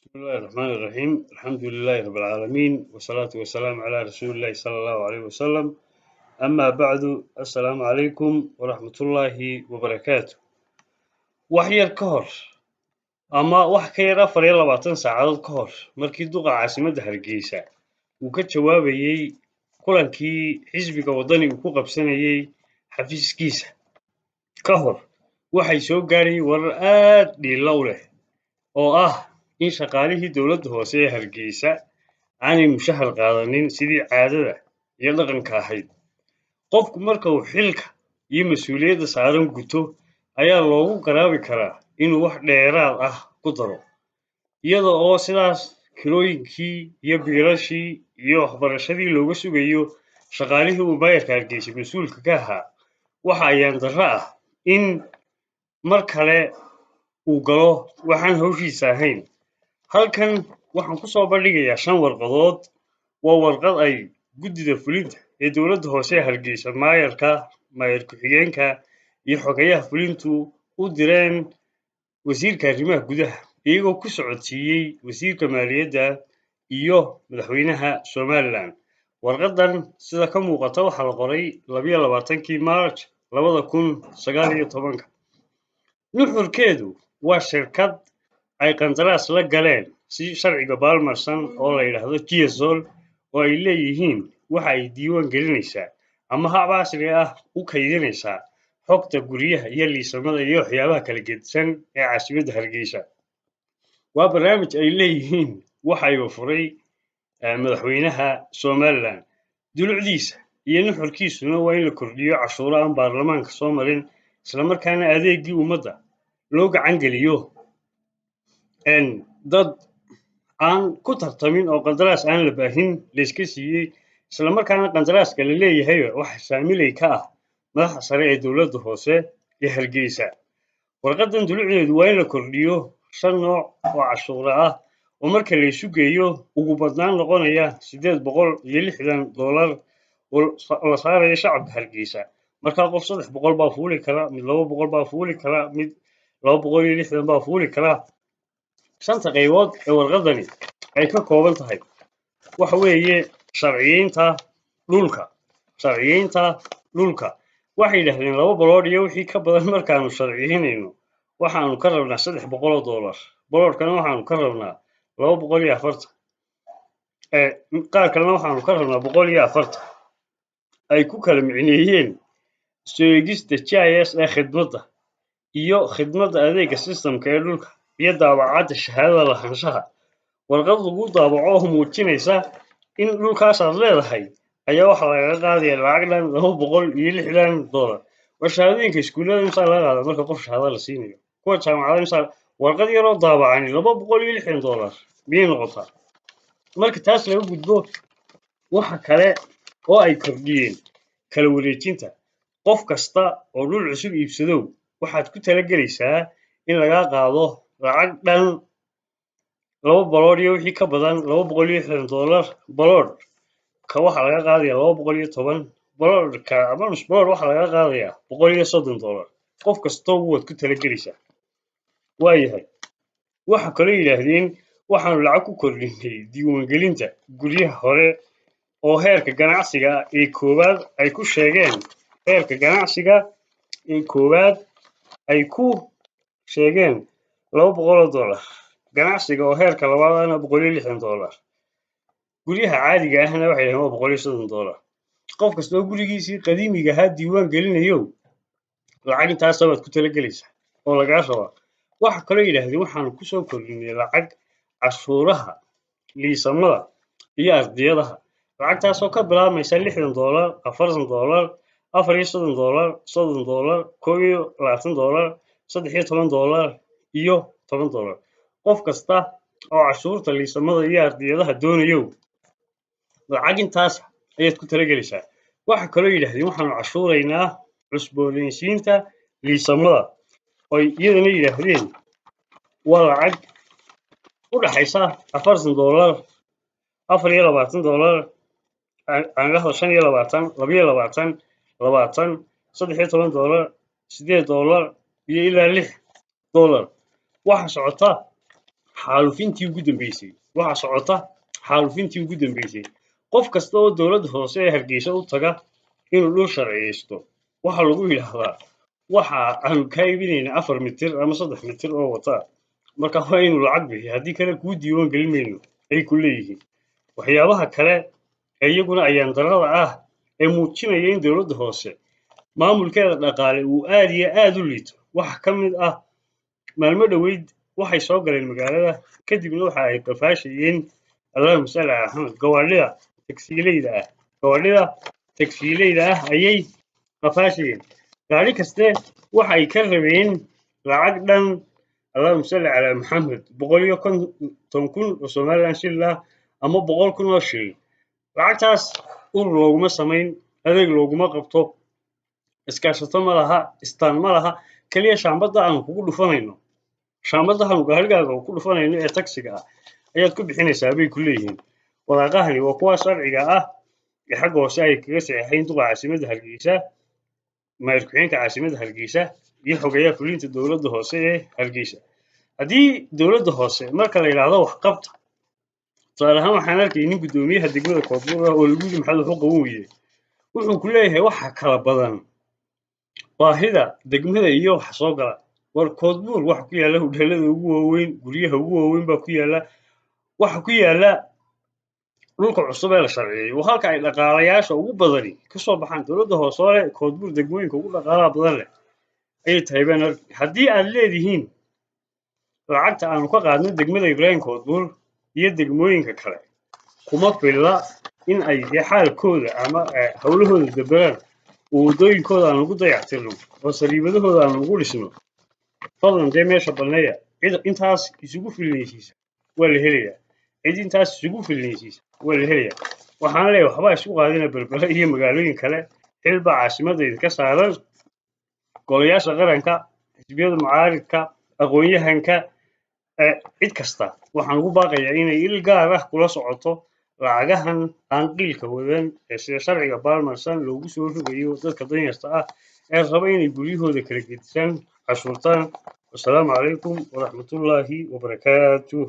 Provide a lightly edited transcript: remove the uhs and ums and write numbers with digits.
بسم الله الرحمن الرحيم الحمد لله رب العالمين والصلاة والسلام على رسول الله صلى الله عليه وسلم أما بعد السلام عليكم ورحمة الله وبركاته وحير كهر أما وحكي رفر يلا بعطن ساعات كهر مركي دوقة عاصمة هرقيسة وكتشوابي كلانكي حزبك وطني وكوكب سنة حفيز كيسة كهر waxay soo gaaray warar aad dhiilow leh oo ah in shaqaalihii dowladda hoose ee Hargeysa aanay mushahar qaadanin sidii caadada iyo dhaqanka ahayd. Qofku marka uu xilka iyo mas'uuliyadda saaran guto ayaa loogu garaabi karaa inuu wax dheeraad ah ku daro, iyada oo sidaas kirooyinkii iyo biilashii iyo waxbarashadii looga sugayo shaqaalihii uu maayarka Hargeysa mas'uulka ka ahaa. Waxa ayaan darro ah in mar kale uu galo waxaan hawshiisa ahayn. Halkan waxaan ku soo bandhigayaa 5 warqadood. Waa warqad ay guddida fulinta ee dowladda hoose ee Hargeysa maayarka, maayar ku-xigeenka iyo xogayaha fulintu u direen wasiirka arrimaha gudaha iyagoo ku socodsiiyey wasiirka maaliyadda iyo madaxweynaha Somaliland. Warqadan sida ka muuqata waxaa la qoray 22kii March 2019. nuxurkeedu waa shirkad ay qandaraas la galeen si sharciga baalmarsan oo la yidhaahdo GSOL oo ay leeyihiin waxa ay diiwaan gelinaysaa ama hab casri ah u kaydinaysaa xogta guryaha iyo liisamada iyo waxyaabaha kala gedsan ee caasimadda Hargeysa. Waa barnaamij ay leeyihiin waxa ay furay madaxweynaha Somaliland. Dulucdiisa iyo nuxurkiisuna waa in la kordhiyo cashuuro aan baarlamaanka soo marin isla markaana adeegii ummadda loo gacan geliyo dad aan ku tartamin oo qandaraas aan la baahin la iska siiyey isla markaana qandaraaska la leeyahay waxa saamilay ka ah madaxda sare ee dowladda hoose ee Hargeysa. Warqadan dulucdeedu waa in la kordhiyo 5 nooc oo cashuuro ah oo marka la isu geeyo ugu badnaan noqonaya $860 oo la saarayo shacabka Hargeysa. Marka qof 300 baa fuuli kara, mid 200 baa fuuli kara, mid 260 baa fuuli kara. 5 qaybood ee warqadani ay ka kooban tahay waxa weeye sharciyeynta dhulka waxay yidhaahdeen 2 balood iyo wixii ka badan markaanu sharciyeynayno waxaanu ka rabnaa $300. baloodkana waxaanu ka rabnaa 240 qaar kalena waxaanu ka rabnaa 140 ay ku kala micneeyeen soo eegista GIS ee khidmadda iyo khidmadda adeegga systemka ee dhulka iyo daabacadda shahaadada lahaanshaha. Warqad lagu daabaco oo muujinaysa in dhulkaas aad leedahay ayaa waxa laga qaadayaa lacag dhan $260. Shahaadooyinka iskuulada inta laga qaado marka qof shahaado la siinayo kuwa jaamacadaha warqad yar oo daabacan $260 miyay noqotaa. Marka taas laga gudbo waxa kale oo ay kordhiyeen kala wareejinta. Qof kasta oo dhul cusub iibsado waxaad ku talagelaysaa in laga qaado lacag dhan 2 balood iyo wixii ka badan $260. baloodka waxa laga qaadayaa 210. baloodka ama nus balood waxa laga qaadayaa $130. qof kasta waad ku talagelaysaa. waayahay waxa kale yiraahdeen waxaanu lacag ku kordhinay diiwaangelinta guryaha hore oo heerka ganacsiga ee koowaad ay ku sheegeen heerka ganacsiga ee koowaad ay ku sheegeen $200. ganacsiga oo heerka labaadna $160. guryaha caadiga ahna waxay yiraahdeen $130. qof kasta oo gurigiisii qadiimiga ahaa diiwaan gelinayo lacag intaas waad ku talagelaysaa oo laga rabaa. waxa kale yiraahdeen waxaanu ku soo kordhinay lacag cashuuraha liisamada iyo ardiyadaha. lacagtaas oo ka bilaabmaysa $60, $40, $34, $30, $20, $13 iyo $10. qof kasta oo cashuurta liisamada iyo ardiyadaha doonayo lacag intaas ayaad ku talagelaysaa. waxa kale yiraahdeen waxaanu cashuuraynaa cusboonaysiinta liisamada oo iyadana yiraahdeen waa lacag u dhaxaysa $40, $24, aan la hadlo 25, 22, 20, $13, $8 iyo ilaa $6. waxa socota xaalufintii ugu dambeysay waxa socota xaalufintii ugu dambeysay qof kasta oo dowladda hoose ee hargeysa u taga inuu dhul sharciyeysto waxa lagu yidhaahdaa waxa aanu kaa iibinaynaa 4 mitir ama 3 mitir oo wata marka waa inuu lacag bixiyo haddii kale kuu diiwaan gelin mayno ay ku leeyihiin waxyaabaha kale ee iyaguna ayaan darrada ah ee muujinaya in dowladda hoose maamulkeeda dhaqaale uu aad iyo aad u liito waxa ka mid ah maalmo dhoweyd waxay soo galeen magaalada kadibna waxa ay qafaashayeen allahuma salli calaa maxamed gawaadhida tagsiileyda ah ayay qafaashayeen gaari kaste waxa ay ka rabeen lacag dhan allahuma salli calaa maxamed 150,000 oo somaliland shilin ah ama 100,000 oo shilin lacagtaas urur looguma samayn adeeg looguma qabto iskaashato ma laha istaan ma laha kaliya shaambadda aanu kugu dhufanayno shaambadda aanu gaarigaaga ku dhufanayno ee taksiga ah ayaad ku bixinaysaa bay ku leeyihiin waraaqahani waa kuwa sharciga ah ee xagga hoose ay kaga saxeexayn duqa caasimadda hargeysa maayir ku-xigeenka caasimadda hargeysa iyo xogeeyaha fulinta dowladda hoose ee hargeysa haddii dowladda hoose marka la yidhaahdo wax qabta tusaale ahaan waxaan arkay nin guddoomiyaha degmada koonfur ah oo lagu yidhi maxaad wax u qaban weyday wuxuu ku leeyahay waxa kala badan baahida degmada iyo wax soo gala war koodbuur waxa ku yaala hudheelada ugu waaweyn guryaha ugu waaweyn baa ku yaala waxa ku yaala dhulka cusub ee la sharciyey waa halka ay dhaqaalayaasha ugu badani ka soo baxaan dowladda hoose oo leh koodbuur degmooyinka ugu dhaqaalaha badan leh ayay tahay baan arkay haddii aad leedihiin lacagta aanu ka qaadno degmada ibraahim koodbuur iyo degmooyinka kale kuma filla in ay xaalkooda ama howlahooda dabaraan oo waddooyinkooda aan ugu dayactirno oo sariibadahooda aan ugu dhisno fadlan dee meesha banneeya cid intaas isugu filnaysiisa waa la helayaa cid intaas isugu filnaysiisa waa la helayaa waxaan leeyahay waxbaa isku qaadina berbera iyo magaalooyin kale xilbaa caasimadda idinka saaran golayaasha qaranka xisbiyada mucaaridka aqoon-yahanka cid kasta waxaan ugu baaqayaa inay il gaar ah kula socoto lacagahan aan qiilka wadan ee sida sharciga baalmarsan loogu soo rogayo dadka danyarta ah ee raba inay guryahooda kala gedisaan cashuurtaan wasalaamu calaykum waraxmatullaahi wabarakaatuh